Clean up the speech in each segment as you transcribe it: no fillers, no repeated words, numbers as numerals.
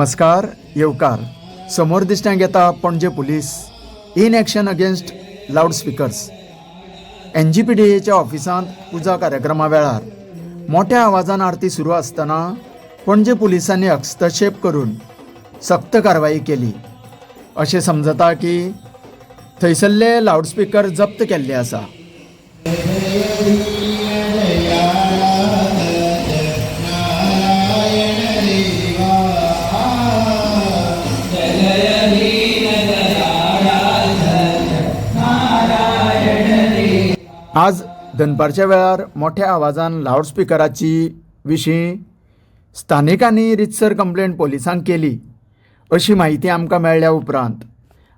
नमस्कार येवकार समोर दिसण्याक येता पणजे police in action against loudspeakers. NGPDAच्या ऑफिसांत पुजा कार्यक्रमा वेळार मोठ्या आवाजान आरती सुरू आसतना पणजे पुलिसांनी हस्तक्षेप करून सक्त कारवाई केली अशें समजता की थंयसरले लाउडस्पीकर जप्त केल्ले आसा। आज दनपारच्या वेळार मोठ्या आवाजान लाउडस्पीकराची विशीं स्थानिकांनी रितसर कंप्लेंट पोलिसांक केली अशी माहिती आमकां मेळ्ळ्या उपरांत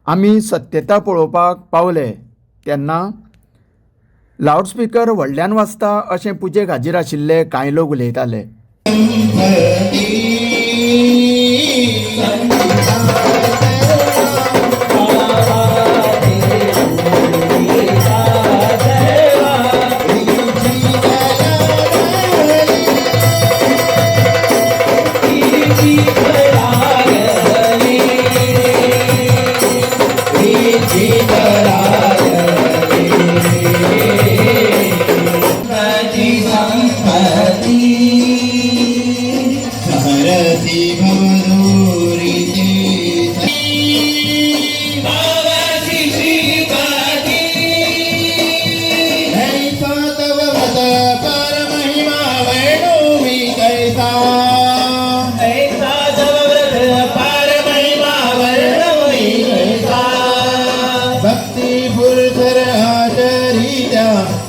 आमी सत्यता पळोवपाक पावले तेन्ना लाउडस्पीकर व्हडल्यान वाजता अशें पुजेक हाजीर आशिल्ले कांय लोक उलयताले।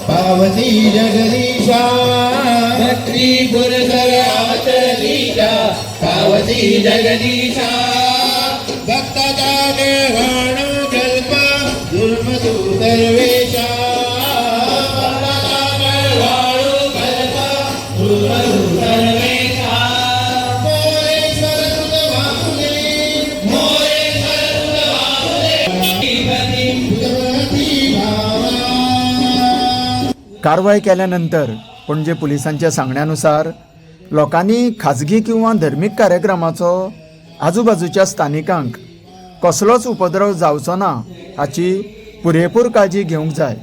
पावती जगदीशा भक्ती पुरसर आचरीशा पावती जगदीशा भक्ताचा निर्वाणो कल्पा दुर्मधु सर्वेशा भक्ताचा निर्वाणो कल्पा दुर्मधु सर्वेशा मोरे सरस्वत वासुदेव मोरे सरस्वत वासुदेव। कारवाई केल्यानंतर पणजे पुलिसांच्या सांगण्यानुसार लोकांनी खाजगी किंवा धर्मीक कार्यक्रमाचो आजूबाजूच्या स्थानिकांक कसलोच उपद्रव जावचो ना हाची पुरेपूर काळजी घेवंक जाय।